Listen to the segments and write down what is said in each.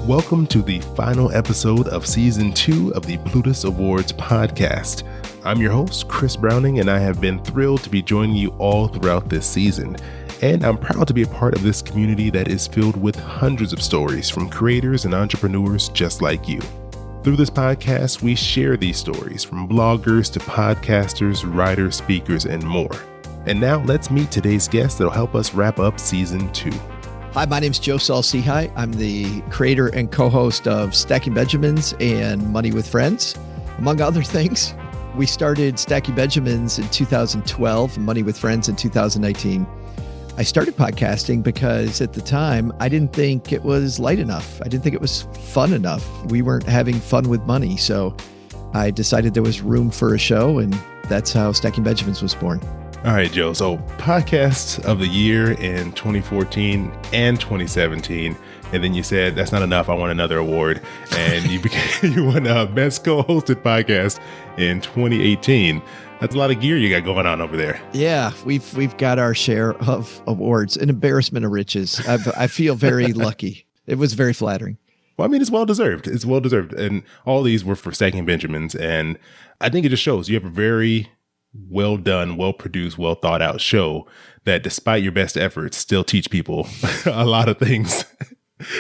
Welcome to the final episode of Season 2 of the Plutus Awards Podcast. I'm your host, Chris Browning, and I have been thrilled to be joining you all throughout this season. And I'm proud to be a part of this community that is filled with hundreds of stories from creators and entrepreneurs just like you. Through this podcast, we share these stories from bloggers to podcasters, writers, speakers, and more. And now let's meet today's guest that'll help us wrap up Season 2. Hi, my name's Saul-Sehy. I'm the creator and co-host of Stacking Benjamins and Money with Friends, among other things. We started Stacking Benjamins in 2012, and Money with Friends in 2019. I started podcasting because at the time, I didn't think it was light enough. I didn't think it was fun enough. We weren't having fun with money. So I decided there was room for a show, and that's how Stacking Benjamins was born. All right, Joe. So podcast of the year in 2014 and 2017. And then you said, that's not enough. I want another award. And you won Best Co-Hosted Podcast in 2018. That's a lot of gear you got going on over there. Yeah, we've got our share of awards, an embarrassment of riches. I feel very lucky. It was very flattering. Well, I mean, it's well-deserved. It's well-deserved. And all these were for Stacking Benjamins. And I think it just shows you have a very well done, well produced, well thought out show that despite your best efforts still teach people a lot of things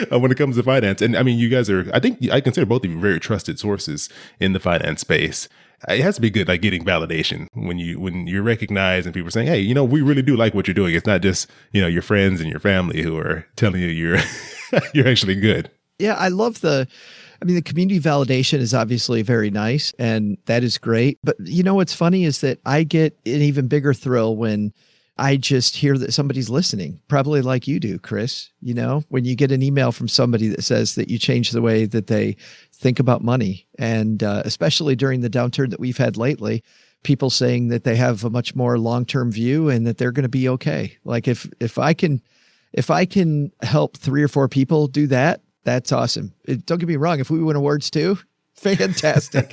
when it comes to finance. And I mean, you guys are, I consider both of you very trusted sources in the finance space. It has to be good, like getting validation when you're recognized and people are saying, hey, we really do like what you're doing. It's not just, your friends and your family who are telling you you're actually good. Yeah, I love the community validation is obviously very nice, and that is great. But what's funny is that I get an even bigger thrill when I just hear that somebody's listening, probably like you do, Chris. When you get an email from somebody that says that you changed the way that they think about money. And especially during the downturn that we've had lately, people saying that they have a much more long-term view and that they're going to be okay. Like if I can help 3 or 4 people do that, that's awesome. Don't get me wrong. If we win awards too, fantastic.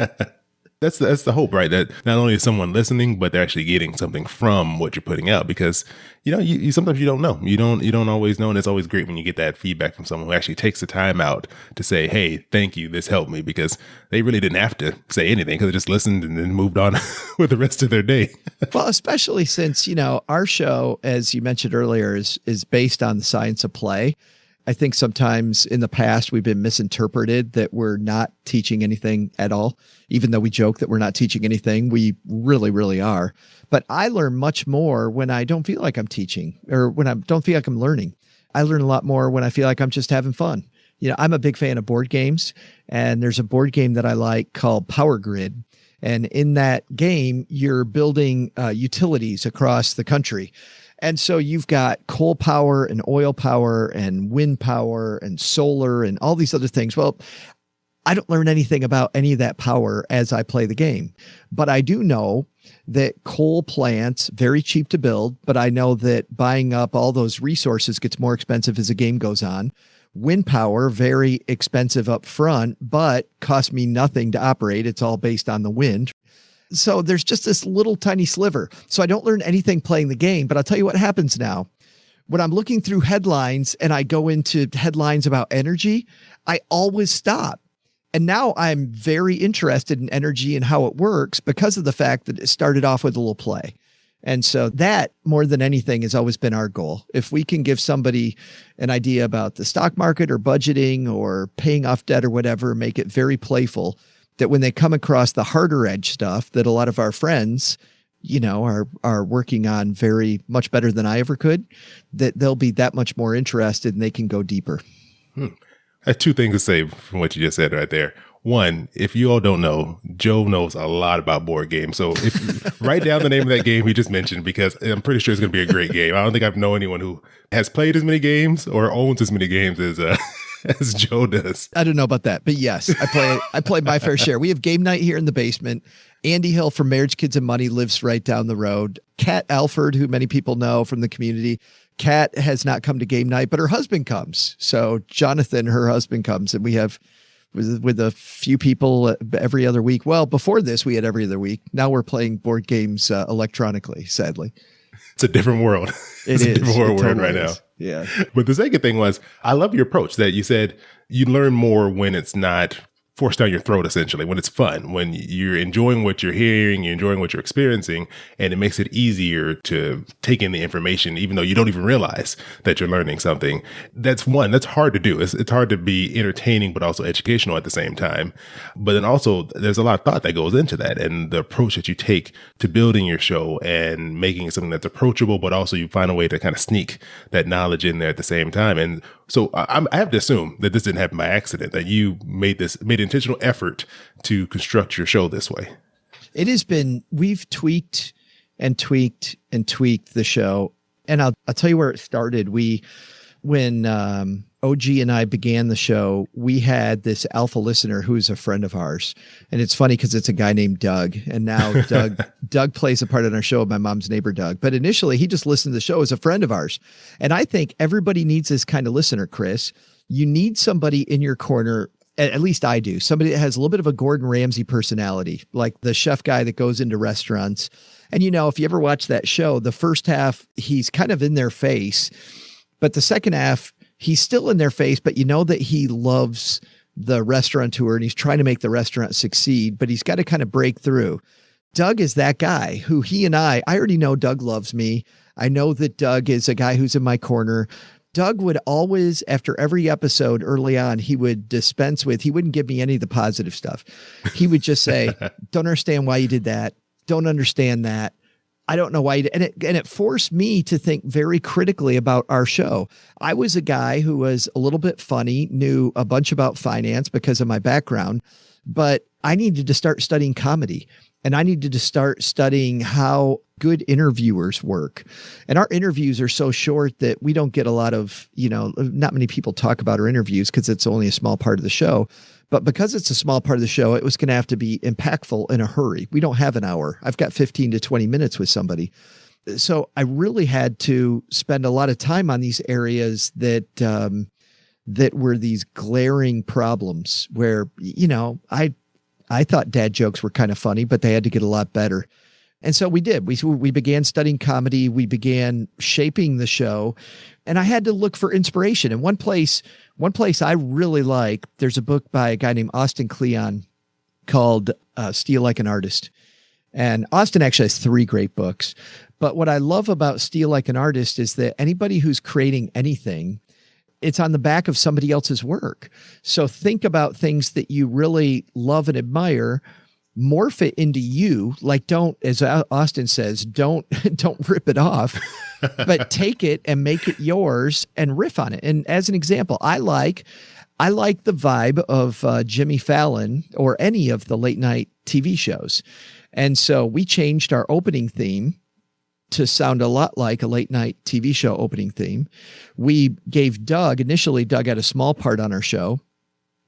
That's the hope, right? That not only is someone listening, but they're actually getting something from what you're putting out. Because you sometimes you don't know. You don't always know, and it's always great when you get that feedback from someone who actually takes the time out to say, "Hey, thank you. This helped me." Because they really didn't have to say anything because they just listened and then moved on with the rest of their day. Well, especially since our show, as you mentioned earlier, is based on the science of play. I think sometimes in the past we've been misinterpreted that we're not teaching anything at all. Even though we joke that we're not teaching anything, we really, really are. But I learn much more when I don't feel like I'm teaching or when I don't feel like I'm learning. I learn a lot more when I feel like I'm just having fun. I'm a big fan of board games, and there's a board game that I like called Power Grid. And in that game, you're building utilities across the country. And so you've got coal power and oil power and wind power and solar and all these other things. Well, I don't learn anything about any of that power as I play the game, but I do know that coal plants, very cheap to build, but I know that buying up all those resources gets more expensive as the game goes on. Wind power, very expensive up front, but costs me nothing to operate. It's all based on the wind. So there's just this little tiny sliver. So I don't learn anything playing the game, but I'll tell you what happens now. When I'm looking through headlines and I go into headlines about energy, I always stop. And now I'm very interested in energy and how it works because of the fact that it started off with a little play. And so that, more than anything, has always been our goal. If we can give somebody an idea about the stock market or budgeting or paying off debt or whatever, make it very playful, that when they come across the harder edge stuff that a lot of our friends, are working on very much better than I ever could, that they'll be that much more interested and they can go deeper. I have 2 things to say from what you just said right there. One, if you all don't know, Joe knows a lot about board games. So if write down the name of that game he just mentioned, because I'm pretty sure it's going to be a great game. I don't think I've known anyone who has played as many games or owns as many games as Joe does. I don't know about that, but yes, I play my fair share. We have game night here in the basement. Andy Hill from Marriage, Kids, and Money lives right down the road. Kat Alford, who many people know from the community. Kat has not come to game night, but her husband comes. So Jonathan, her husband, comes, and we have with a few people every other week. Well, before this, we had every other week. Now we're playing board games electronically, sadly. It's a different world. It's a different world we're in right now. Yeah. But the second thing was, I love your approach that you said you learn more when it's not forced down your throat, essentially, when it's fun, when you're enjoying what you're hearing, you're enjoying what you're experiencing, and it makes it easier to take in the information, even though you don't even realize that you're learning something. That's hard to do. It's hard to be entertaining, but also educational at the same time. But then also there's a lot of thought that goes into that, and the approach that you take to building your show and making it something that's approachable, but also you find a way to kind of sneak that knowledge in there at the same time. And so I have to assume that this didn't happen by accident, that you made intentional effort to construct your show this way. It has been, we've tweaked and tweaked and tweaked the show. And I'll tell you where it started. When OG and I began the show, we had this alpha listener who is a friend of ours. And it's funny because it's a guy named Doug. And now Doug plays a part in our show, my mom's neighbor, Doug. But initially he just listened to the show as a friend of ours. And I think everybody needs this kind of listener, Chris. You need somebody in your corner. At least I do. Somebody that has a little bit of a Gordon Ramsay personality, like the chef guy that goes into restaurants. And, if you ever watch that show, the first half, he's kind of in their face, but the second half, he's still in their face, but you know that he loves the restaurateur and he's trying to make the restaurant succeed, but he's got to kind of break through. Doug is that guy who I already know Doug loves me. I know that Doug is a guy who's in my corner. Doug would always, after every episode early on, he would dispense with, he wouldn't give me any of the positive stuff. He would just say, don't understand why you did that. Don't understand that. I don't know why you did. And it forced me to think very critically about our show. I was a guy who was a little bit funny, knew a bunch about finance because of my background, but I needed to start studying comedy. And I needed to start studying how good interviewers work. And our interviews are so short that we don't get a lot of, not many people talk about our interviews because it's only a small part of the show. But because it's a small part of the show, it was going to have to be impactful in a hurry. We don't have an hour. I've got 15 to 20 minutes with somebody. So I really had to spend a lot of time on these areas that were these glaring problems where, I thought dad jokes were kind of funny, but they had to get a lot better. And so we did. We began studying comedy. We began shaping the show, and I had to look for inspiration. And one place I really like, there's a book by a guy named Austin Kleon called Steal Like an Artist. And Austin actually has 3 great books. But what I love about Steal Like an Artist is that anybody who's creating anything, it's on the back of somebody else's work. So think about things that you really love and admire, morph it into you. Like don't, as Austin says, don't rip it off, but take it and make it yours and riff on it. And as an example, I like the vibe of Jimmy Fallon or any of the late night TV shows. And so we changed our opening theme to sound a lot like a late night TV show opening theme. We gave Doug had a small part on our show,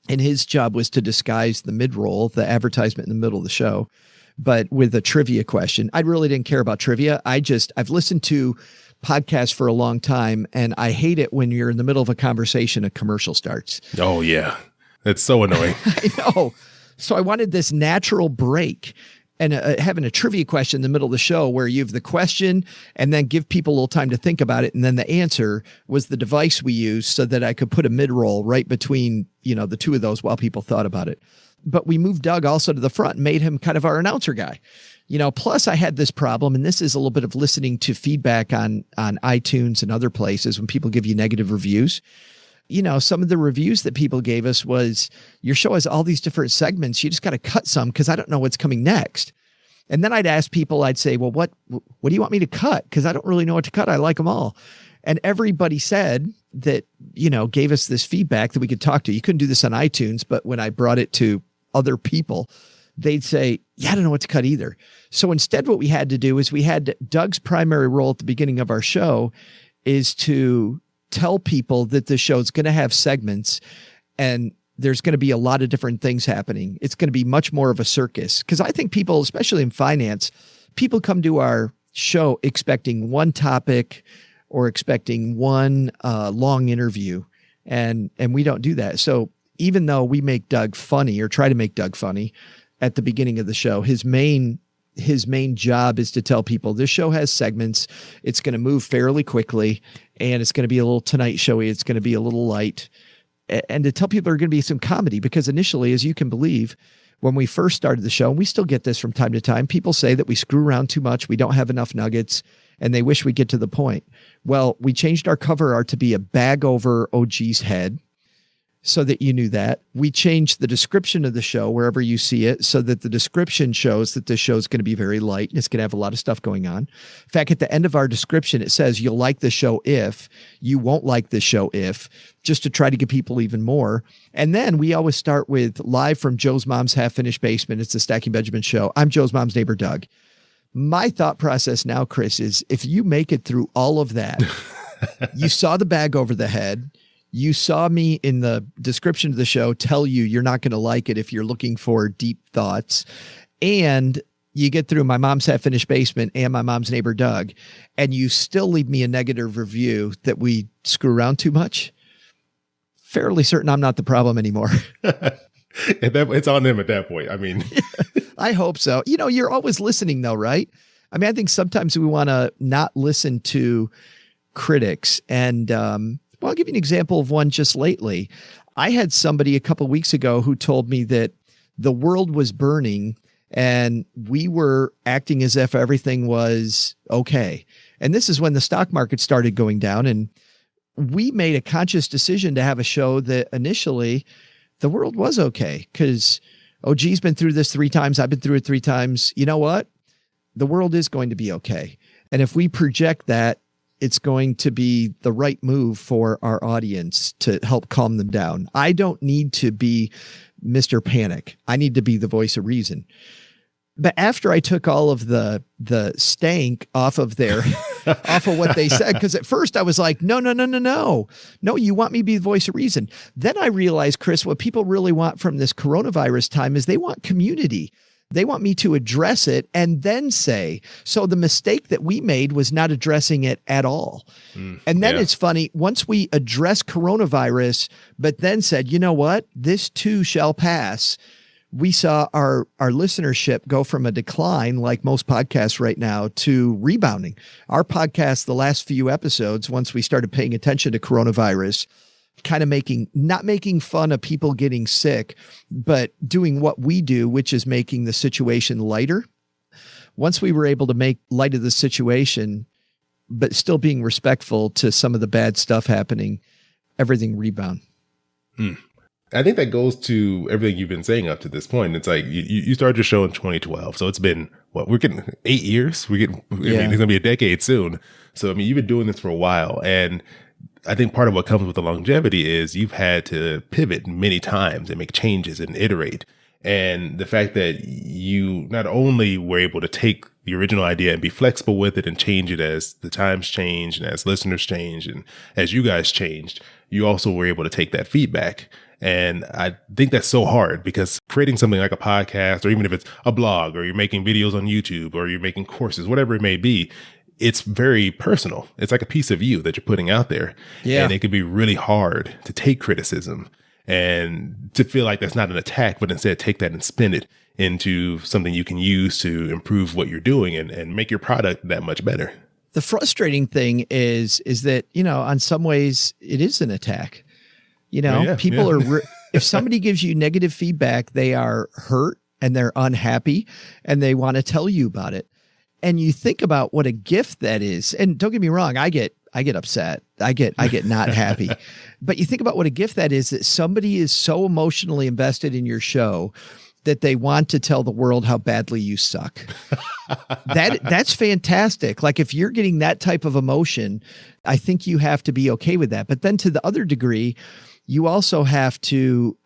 and his job was to disguise the mid-roll, the advertisement in the middle of the show, but with a trivia question. I really didn't care about trivia. I've listened to podcasts for a long time, and I hate it when you're in the middle of a conversation, a commercial starts. Oh yeah. That's so annoying. I know. So I wanted this natural break. And having a trivia question in the middle of the show where you have the question and then give people a little time to think about it. And then the answer was the device we used so that I could put a mid-roll right between, the two of those while people thought about it. But we moved Doug also to the front and made him kind of our announcer guy. Plus I had this problem, and this is a little bit of listening to feedback on iTunes and other places when people give you negative reviews. Some of the reviews that people gave us was, your show has all these different segments. You just got to cut some because I don't know what's coming next. And then I'd ask people, I'd say, well, what do you want me to cut? Because I don't really know what to cut. I like them all. And everybody said that, gave us this feedback that we could talk to. You couldn't do this on iTunes, but when I brought it to other people, they'd say, yeah, I don't know what to cut either. So instead, what we had to do is Doug's primary role at the beginning of our show is to tell people that the show is going to have segments and there's going to be a lot of different things happening. It's going to be much more of a circus. Because I think people, especially in finance, people come to our show expecting one topic or expecting one long interview. And we don't do that. So even though we make Doug funny or try to make Doug funny at the beginning of the show, his main his main job is to tell people this show has segments. It's going to move fairly quickly, and it's going to be a little Tonight Showy. It's going to be a little light, and to tell people there are going to be some comedy, because initially, as you can believe, when we first started the show, and we still get this from time to time, people say that we screw around too much. We don't have enough nuggets, and they wish we get to the point. Well, we changed our cover art to be a bag over OG's head so that you knew that. We changed the description of the show wherever you see it so that the description shows that this show is going to be very light and it's going to have a lot of stuff going on. In fact, at the end of our description, it says you'll like the show if, you won't like the show if, just to try to get people even more. And then we always start with live from Joe's mom's half-finished basement. It's the Stacking Benjamin show. I'm Joe's mom's neighbor, Doug. My thought process now, Chris, is if you make it through all of that, you saw the bag over the head, you saw me in the description of the show tell you you're not going to like it if you're looking for deep thoughts, and you get through my mom's half-finished basement and my mom's neighbor, Doug, and you still leave me a negative review that we screw around too much, fairly certain I'm not the problem anymore. It's on them at that point. I mean, I hope so. You know, you're always listening though, right? I mean, I think sometimes we want to not listen to critics. And well, I'll give you an example of one just lately. I had somebody a couple of weeks ago who told me that the world was burning and we were acting as if everything was okay. And this is when the stock market started going down. And we made a conscious decision to have a show that initially the world was okay, because OG's been through this 3 times. I've been through it 3 times. You know what? The world is going to be okay. And if we project that, it's going to be the right move for our audience to help calm them down. I don't need to be Mr. Panic. I need to be the voice of reason. But after I took all of the stank off of off of what they said, because at first I was like, no, you want me to be the voice of reason. Then I realized, Chris, what people really want from this coronavirus time is they want community. They want me to address it and then say, so the mistake that we made was not addressing it at all. And then it's funny, once we address coronavirus, but then said, you know what, this too shall pass, we saw our listenership go from a decline, like most podcasts right now, to rebounding. Our podcast, the last few episodes, once we started paying attention to coronavirus, kind of not making fun of people getting sick, but doing what we do, which is making the situation lighter. Once we were able to make light of the situation, but still being respectful to some of the bad stuff happening, everything rebound. I think that goes to everything you've been saying up to this point. It's like you started your show in 2012. So it's been, we're getting 8 years. I mean, it's going to be a decade soon. So, I mean, you've been doing this for a while. And I think part of what comes with the longevity is you've had to pivot many times and make changes and iterate. And the fact that you not only were able to take the original idea and be flexible with it and change it as the times change and as listeners change and as you guys changed, you also were able to take that feedback. And I think that's so hard, because creating something like a podcast, or even if it's a blog, or you're making videos on YouTube, or you're making courses, whatever it may be, it's very personal. It's like a piece of you that you're putting out there. Yeah. And it can be really hard to take criticism and to feel like that's not an attack, but instead take that and spin it into something you can use to improve what you're doing and make your product that much better. The frustrating thing is that, you know, on some ways it is an attack. You know, people are, if somebody gives you negative feedback, they are hurt and they're unhappy and they want to tell you about it. And you think about what a gift that is. And don't get me wrong, I get upset. I get not happy. But you think about what a gift that is, that somebody is so emotionally invested in your show that they want to tell the world how badly you suck. That's fantastic. Like, if you're getting that type of emotion, I think you have to be okay with that. But then to the other degree, you also have to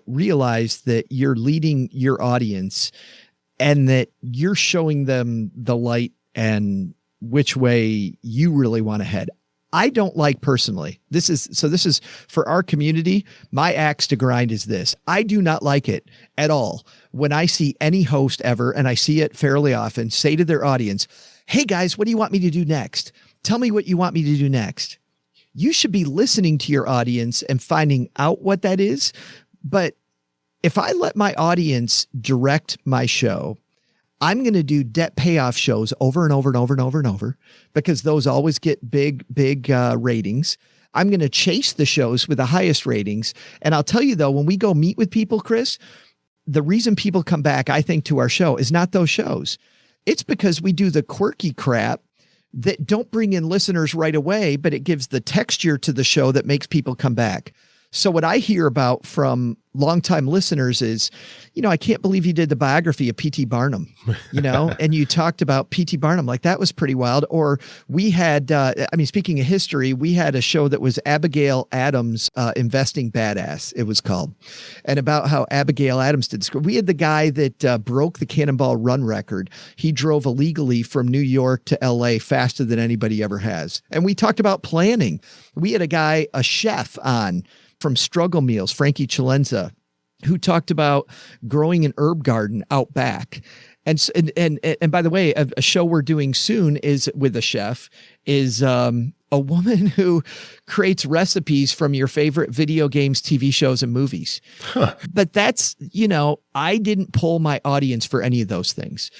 realize that you're leading your audience and that you're showing them the light and which way you really want to head. I don't like personally. This is for our community. My axe to grind is this. I do not like it at all when I see any host ever, and I see it fairly often, say to their audience, hey guys, what do you want me to do next? Tell me what you want me to do next. You should be listening to your audience and finding out what that is. But if I let my audience direct my show, I'm going to do debt payoff shows over and over and over and over and over because those always get big ratings. I'm going to chase the shows with the highest ratings. And I'll tell you though, when we go meet with people, Chris, the reason people come back, I think, to our show is not those shows. It's because we do the quirky crap that don't bring in listeners right away, but it gives the texture to the show that makes people come back. So what I hear about from longtime listeners is, I can't believe you did the biography of P.T. Barnum, and you talked about P.T. Barnum. Like, that was pretty wild. Or we had, speaking of history, we had a show that was Abigail Adams, Investing Badass, it was called, and about how Abigail Adams did. We had the guy that broke the Cannonball Run record. He drove illegally from New York to L.A. faster than anybody ever has. And we talked about planning. We had a chef on from Struggle Meals, Frankie Chalenza, who talked about growing an herb garden out back. And by the way, a show we're doing soon is with a chef is a woman who creates recipes from your favorite video games, TV shows, and movies. Huh. But that's, I didn't poll my audience for any of those things.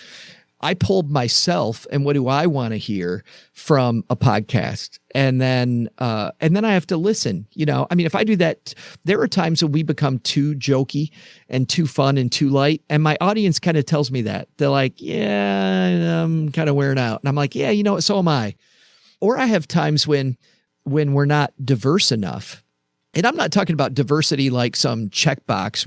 I polled myself and what do I want to hear from a podcast? And then I have to listen, if I do that, there are times when we become too jokey and too fun and too light. And my audience kind of tells me that. They're like, yeah, I'm kind of wearing out. And I'm like, yeah, so am I. Or I have times when we're not diverse enough. And I'm not talking about diversity like some checkbox.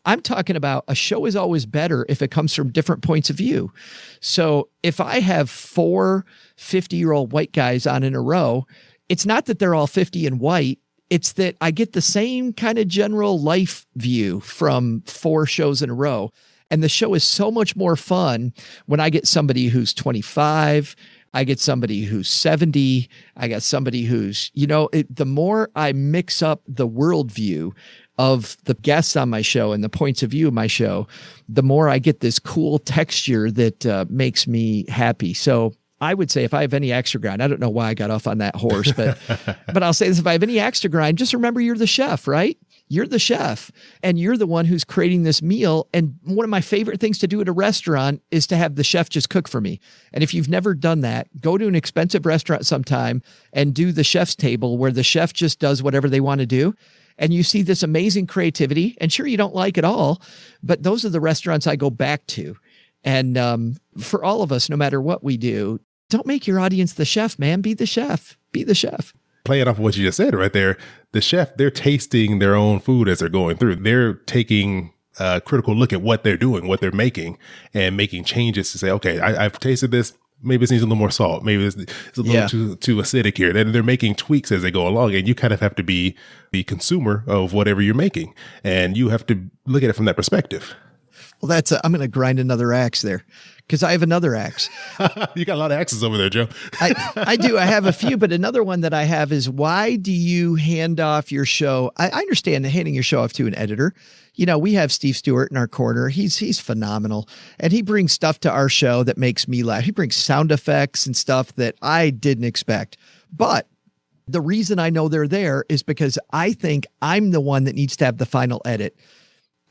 I'm talking about a show is always better if it comes from different points of view. So if I have 4 50-year-old white guys on in a row, it's not that they're all 50 and white. It's that I get the same kind of general life view from 4 shows in a row. And the show is so much more fun when I get somebody who's 25, I get somebody who's 70, I got somebody who's, the more I mix up the worldview of the guests on my show and the points of view of my show, the more I get this cool texture that makes me happy. So I would say if I have any axe to grind, I don't know why I got off on that horse, but I'll say this, if I have any axe to grind, just remember you're the chef, right? You're the chef and you're the one who's creating this meal. And one of my favorite things to do at a restaurant is to have the chef just cook for me. And if you've never done that, go to an expensive restaurant sometime and do the chef's table where the chef just does whatever they want to do. And you see this amazing creativity, and sure, you don't like it all, but those are the restaurants I go back to. And for all of us, no matter what we do, don't make your audience the chef, man. Be the chef. Be the chef. Playing off of what you just said right there, the chef, they're tasting their own food as they're going through. They're taking a critical look at what they're doing, what they're making, and making changes to say, okay, I've tasted this. Maybe this needs a little more salt. Maybe it's a little too acidic here. Then they're making tweaks as they go along, and you kind of have to be the consumer of whatever you're making, and you have to look at it from that perspective. Well, I'm going to grind another axe there because I have another axe. You got a lot of axes over there, Joe. I do. I have a few, but another one that I have is, why do you hand off your show? I understand handing your show off to an editor. We have Steve Stewart in our corner. He's phenomenal. And he brings stuff to our show that makes me laugh. He brings sound effects and stuff that I didn't expect. But the reason I know they're there is because I think I'm the one that needs to have the final edit.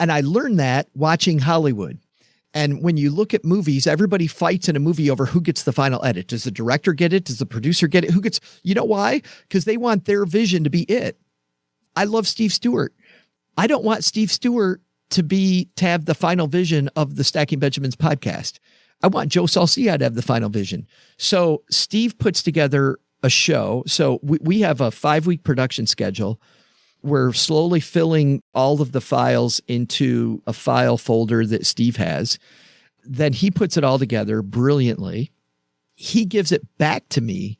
And I learned that watching Hollywood. And when you look at movies, everybody fights in a movie over who gets the final edit. Does the director get it? Does the producer get it? Who gets, why? Because they want their vision to be it. I love Steve Stewart. I don't want Steve Stewart to have the final vision of the Stacking Benjamins podcast. I want Joe Saul-Sehy to have the final vision. So Steve puts together a show. So we have a 5-week production schedule. We're slowly filling all of the files into a file folder that Steve has. Then he puts it all together brilliantly. He gives it back to me.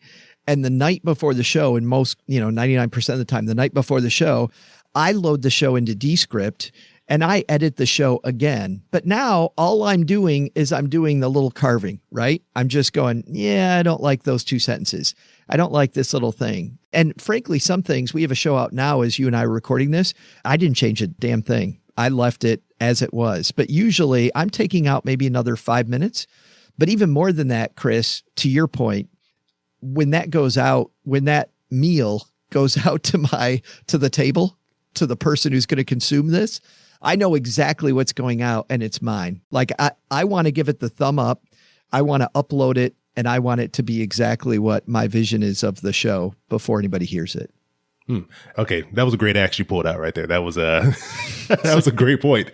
And the night before the show, and most, 99% of the time, the night before the show, I load the show into Descript and I edit the show again. But now all I'm doing is I'm doing the little carving, right? I'm just going, I don't like those 2 sentences. I don't like this little thing. And frankly, some things, we have a show out now as you and I are recording this. I didn't change a damn thing. I left it as it was. But usually I'm taking out maybe another 5 minutes. But even more than that, Chris, to your point, when that goes out, when that meal goes out to the table, to the person who's going to consume this, I know exactly what's going out and it's mine. Like I want to give it the thumb up. I want to upload it and I want it to be exactly what my vision is of the show before anybody hears it. Okay, that was a great axe you pulled out right there. That was a that was a great point.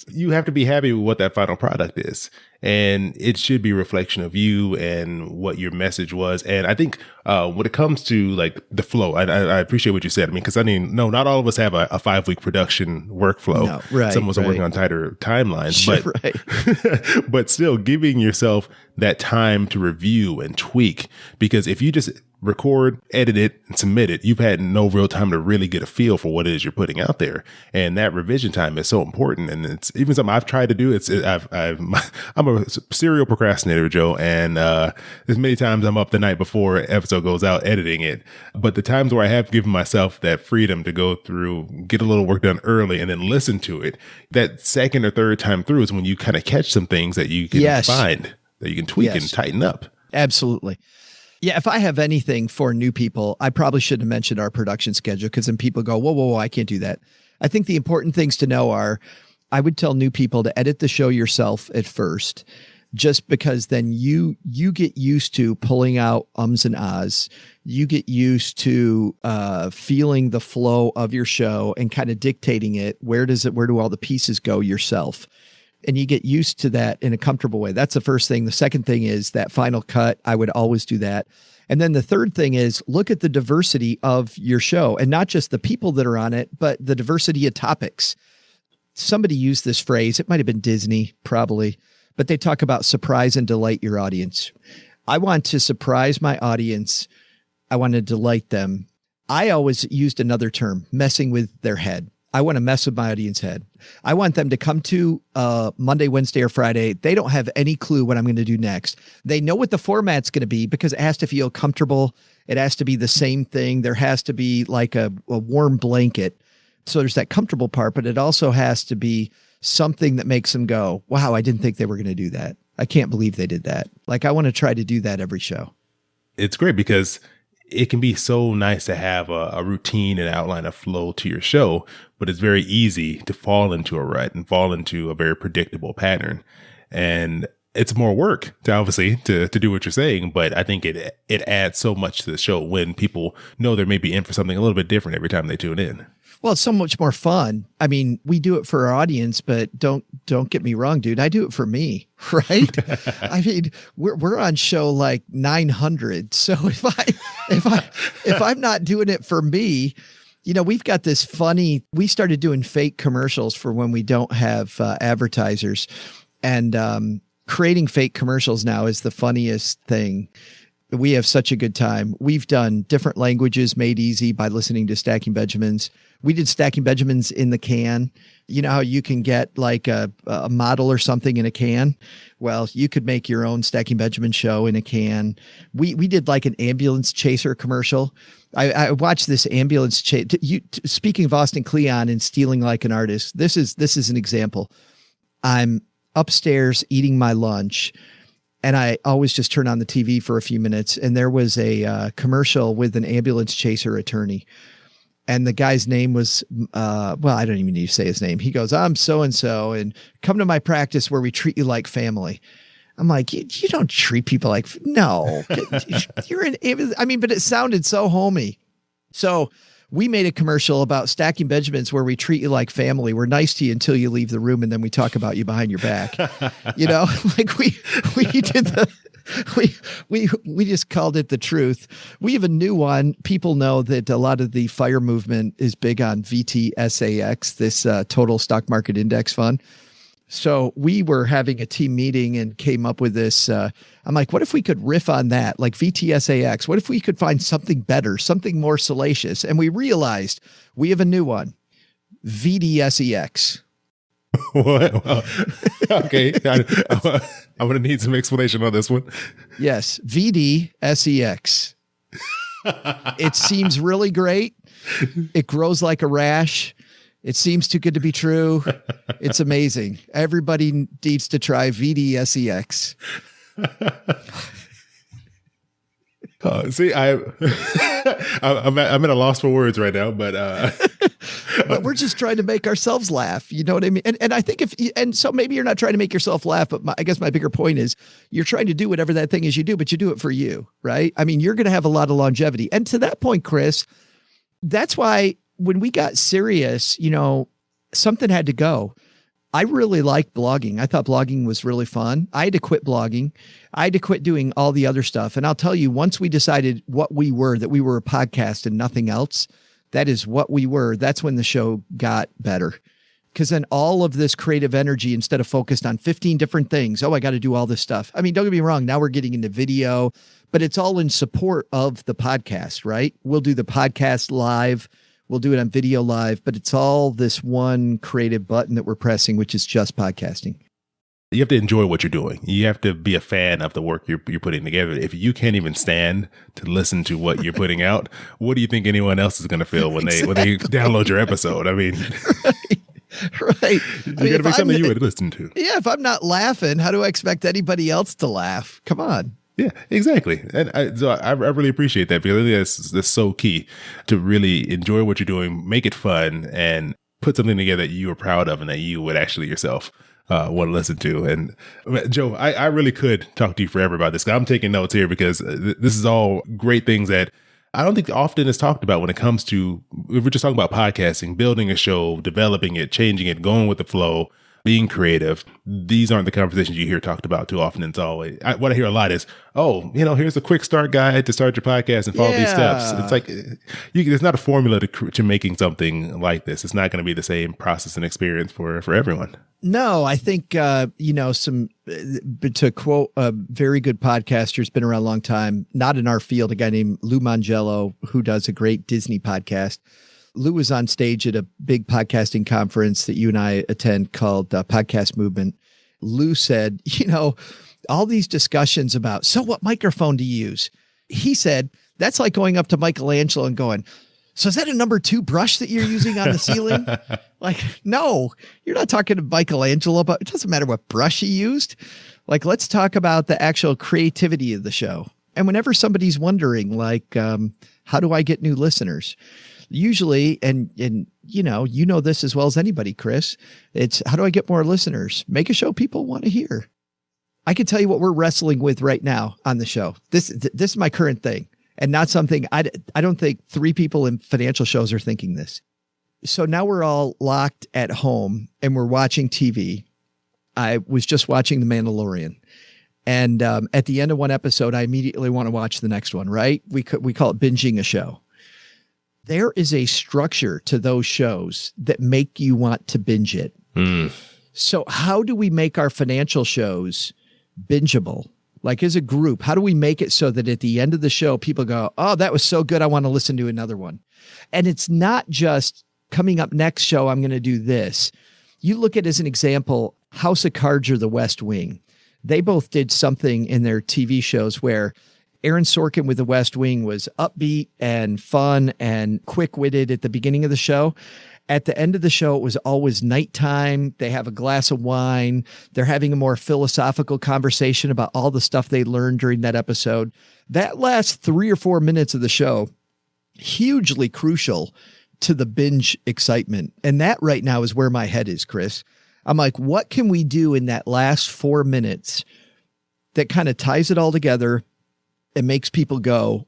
You have to be happy with what that final product is, and it should be a reflection of you and what your message was. And I think when it comes to like the flow, I appreciate what you said. I mean, because no, not all of us have a 5-week production workflow. No, right, some of us are working on tighter timelines, but but still giving yourself that time to review and tweak. Because if you just record, edit it, and submit it, you've had no real time to really get a feel for what it is you're putting out there. And that revision time is so important. And it's even something I've tried to do. I'm a serial procrastinator, Joe. And there's many times I'm up the night before an episode goes out editing it. But the times where I have given myself that freedom to go through, get a little work done early, and then listen to it, that second or third time through is when you kind of catch some things that you can find, that you can tweak and tighten up. Absolutely. Yeah, if I have anything for new people, I probably shouldn't have mentioned our production schedule, because then people go, whoa, I can't do that. I think the important things to know are, I would tell new people to edit the show yourself at first, just because then you get used to pulling out ums and ahs. You get used to feeling the flow of your show and kind of dictating it. Where do all the pieces go yourself? And you get used to that in a comfortable way. That's the first thing. The second thing is that final cut. I would always do that. And then the third thing is look at the diversity of your show, and not just the people that are on it, but the diversity of topics. Somebody used this phrase. It might have been Disney, probably, but they talk about surprise and delight your audience. I want to surprise my audience. I want to delight them. I always used another term, messing with their head. I want to mess with my audience head. I want them to come to Monday, Wednesday, or Friday. They don't have any clue what I'm going to do next. They know what the format's going to be, because it has to feel comfortable. It has to be the same thing. There has to be like a warm blanket. So there's that comfortable part, but it also has to be something that makes them go, wow, I didn't think they were going to do that. I can't believe they did that. Like, I want to try to do that every show. It's great because it can be so nice to have a routine and outline of flow to your show, but it's very easy to fall into a rut and fall into a very predictable pattern. And it's more work to obviously to do what you're saying, but I think it adds so much to the show when people know they're maybe in for something a little bit different every time they tune in. Well, it's so much more fun. I mean, we do it for our audience, but don't get me wrong, dude. I do it for me, right? I mean, we're on show like 900. So if I'm not doing it for me, you know, we've got this funny. We started doing fake commercials for when we don't have advertisers, and creating fake commercials now is the funniest thing. We have such a good time. We've done different languages made easy by listening to Stacking Benjamins. We did Stacking Benjamins in the can. You know how you can get like a model or something in a can? Well, you could make your own Stacking Benjamin show in a can. We did like an ambulance chaser commercial. I watched this ambulance chase. Speaking of Austin Kleon and stealing like an artist, this is an example. I'm upstairs eating my lunch, and I always just turn on the TV for a few minutes. And there was a commercial with an ambulance chaser attorney. And the guy's name was, I don't even need to say his name. He goes, I'm so-and-so, and come to my practice where we treat you like family. I'm like, you don't treat people like, no, you're an, I mean, but it sounded so homey. So we made a commercial about Stacking Benjamins where we treat you like family. We're nice to you until you leave the room, and then we talk about you behind your back. You know, like we did we just called it the truth. We have a new one. People know that a lot of the fire movement is big on VTSAX, this total stock market index fund. So we were having a team meeting and came up with this. I'm like, what if we could riff on that? Like VTSAX, what if we could find something better, something more salacious? And we realized we have a new one, VDSEX. What? Well, okay. I'm going to need some explanation on this one. Yes. VDSEX. It seems really great. It grows like a rash. It seems too good to be true. It's amazing. Everybody needs to try VDSEX. See, I'm at a loss for words right now, but but we're just trying to make ourselves laugh. You know what I mean? And I think so maybe you're not trying to make yourself laugh, but I guess my bigger point is you're trying to do whatever that thing is you do, but you do it for you, right? I mean, you're going to have a lot of longevity. And to that point, Chris, that's why when we got serious, something had to go. I really liked blogging. I thought blogging was really fun. I had to quit blogging. I had to quit doing all the other stuff. And I'll tell you, once we decided what we were, that we were a podcast and nothing else, that is what we were. That's when the show got better. Because then all of this creative energy, instead of focused on 15 different things, I got to do all this stuff. I mean, don't get me wrong. Now we're getting into video, but it's all in support of the podcast, right? We'll do the podcast live. We'll do it on video live, but it's all this one creative button that we're pressing, which is just podcasting. You have to enjoy what you're doing. You have to be a fan of the work you're putting together. If you can't even stand to listen to what you're putting out, what do you think anyone else is going to feel when they download your episode? I mean, right. You got to be something you would listen to. Yeah. If I'm not laughing, how do I expect anybody else to laugh? Come on. Yeah, exactly. And I really appreciate that, because I think that's so key to really enjoy what you're doing, make it fun, and put something together that you are proud of and that you would actually yourself want to listen to. And Joe, I really could talk to you forever about this. I'm taking notes here because this is all great things that I don't think often is talked about when it comes to, if we're just talking about podcasting, building a show, developing it, changing it, going with the flow, being creative. These aren't the conversations you hear talked about too often. It's always, what I hear a lot is, here's a quick start guide to start your podcast and follow these steps. It's like, there's not a formula to making something like this. It's not going to be the same process and experience for everyone. No, I think, to quote a very good podcaster who's been around a long time, not in our field, a guy named Lou Mangello, who does a great Disney podcast. Lou was on stage at a big podcasting conference that you and I attend called Podcast Movement. Lou said, all these discussions about, so what microphone to use? He said, that's like going up to Michelangelo and going, so is that a number 2 brush that you're using on the ceiling? Like, no, you're not talking to Michelangelo about, it doesn't matter what brush he used. Like, let's talk about the actual creativity of the show. And whenever somebody's wondering, like, how do I get new listeners? Usually, and you know this as well as anybody, Chris, it's how do I get more listeners? Make a show people want to hear. I can tell you what we're wrestling with right now on the show. This is my current thing, and not something I don't think 3 people in financial shows are thinking this. So now we're all locked at home and we're watching TV. I was just watching The Mandalorian. And at the end of one episode, I immediately want to watch the next one, right? We call it binging a show. There is a structure to those shows that make you want to binge it. So how do we make our financial shows bingeable? Like as a group, how do we make it so that at the end of the show, people go, oh, that was so good, I want to listen to another one. And it's not just coming up next show, I'm going to do this. You look at, as an example, House of Cards or The West Wing. They both did something in their TV shows where Aaron Sorkin with The West Wing was upbeat and fun and quick-witted at the beginning of the show. At the end of the show, it was always nighttime. They have a glass of wine. They're having a more philosophical conversation about all the stuff they learned during that episode. That last 3 or 4 minutes of the show, hugely crucial to the binge excitement. And that right now is where my head is, Chris. I'm like, what can we do in that last 4 minutes that kind of ties it all together and makes people go,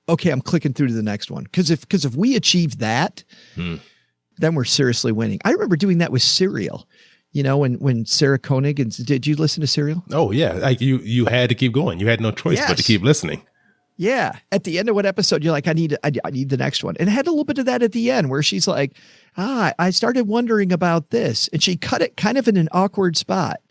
okay, I'm clicking through to the next one. Because if we achieve that, then we're seriously winning. I remember doing that with Serial. When Sarah Koenig, and did you listen to Serial? Oh yeah, like you had to keep going. You had no choice but to keep listening. Yeah. At the end of what episode, you're like, I need the next one. And it had a little bit of that at the end where she's like, I started wondering about this. And she cut it kind of in an awkward spot.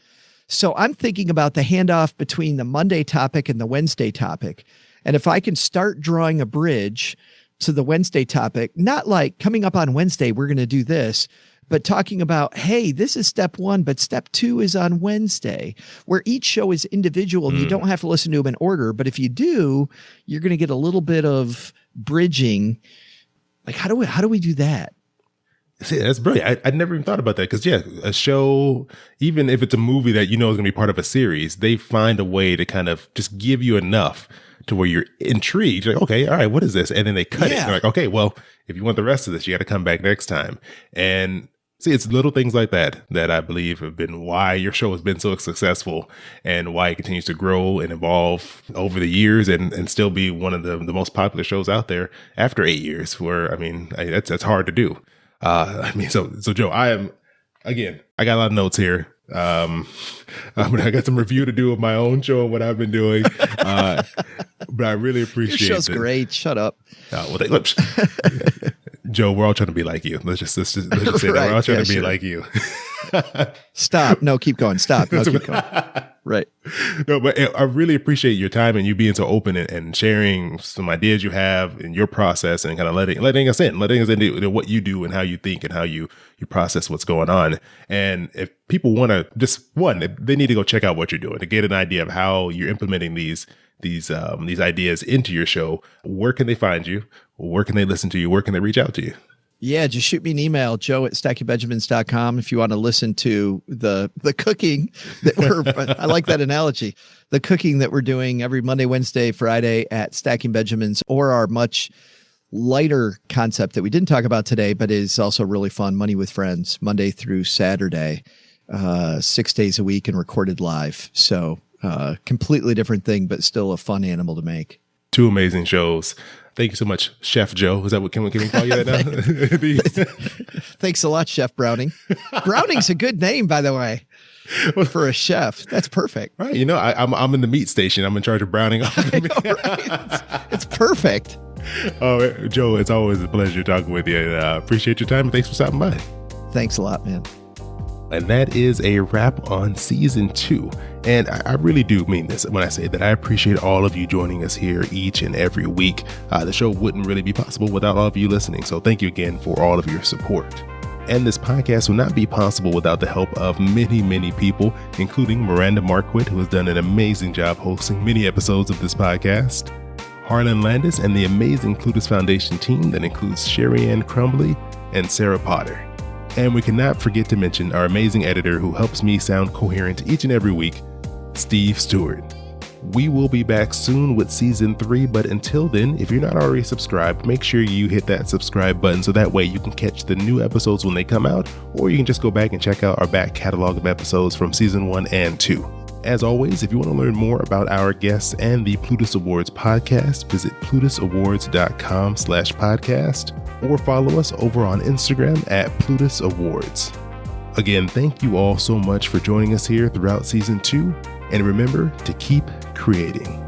So I'm thinking about the handoff between the Monday topic and the Wednesday topic. And if I can start drawing a bridge to the Wednesday topic, not like coming up on Wednesday, we're going to do this, but talking about, hey, this is step 1, but step 2 is on Wednesday, where each show is individual and you don't have to listen to them in order. But if you do, you're going to get a little bit of bridging. Like, how do we do that? See, that's brilliant. I'd never even thought about that because, a show, even if it's a movie that is going to be part of a series, they find a way to kind of just give you enough to where you're intrigued. You're like, okay, all right, what is this? And then they cut it. Yeah. They're like, okay, well, if you want the rest of this, you got to come back next time. And see, it's little things like that that I believe have been why your show has been so successful and why it continues to grow and evolve over the years and still be one of the most popular shows out there after 8 years. Where, I mean, that's hard to do. So Joe, I got a lot of notes here. I got some review to do of my own show and what I've been doing. But I really appreciate it. Your show's great. Shut up. Joe, we're all trying to be like you. Let's just say that we're all trying to be like you. Stop. No, keep going. Stop. No, keep going. Right. No, but I really appreciate your time and you being so open and sharing some ideas you have in your process and kind of letting us into what you do and how you think and how you process what's going on. And if people want to they need to go check out what you're doing to get an idea of how you're implementing these ideas into your show. Where can they find you? Where can they listen to you? Where can they reach out to you? Yeah, just shoot me an email, joe@stackingbenjamins.com, if you want to listen to the cooking that I like that analogy, the cooking that we're doing every Monday, Wednesday, Friday at Stacking Benjamins, or our much lighter concept that we didn't talk about today, but is also really fun, Money with Friends, Monday through Saturday, 6 days a week and recorded live. So completely different thing, but still a fun animal to make. 2 amazing shows. Thank you so much, Chef Joe. Is that what can we call you that now? Thanks a lot, Chef Browning. Browning's a good name, by the way, for a chef. That's perfect. Right. You know, I'm in the meat station. I'm in charge of browning. I know, right? It's perfect. Oh, Joe, it's always a pleasure talking with you. And appreciate your time. And thanks for stopping by. Thanks a lot, man. And that is a wrap on season 2. And I really do mean this when I say that I appreciate all of you joining us here each and every week. The show wouldn't really be possible without all of you listening. So thank you again for all of your support. And this podcast will not be possible without the help of many, many people, including Miranda Marquardt, who has done an amazing job hosting many episodes of this podcast, Harlan Landis, and the amazing Plutus Foundation team that includes Sherry Ann Crumbly and Sarah Potter. And we cannot forget to mention our amazing editor who helps me sound coherent each and every week, Steve Stewart. We will be back soon with season 3, but until then, if you're not already subscribed, make sure you hit that subscribe button so that way you can catch the new episodes when they come out, or you can just go back and check out our back catalog of episodes from season 1 and 2. As always, if you want to learn more about our guests and the Plutus Awards podcast, visit plutusawards.com/podcast or follow us over on Instagram at Plutus Awards. Again, thank you all so much for joining us here throughout season 2, and remember to keep creating.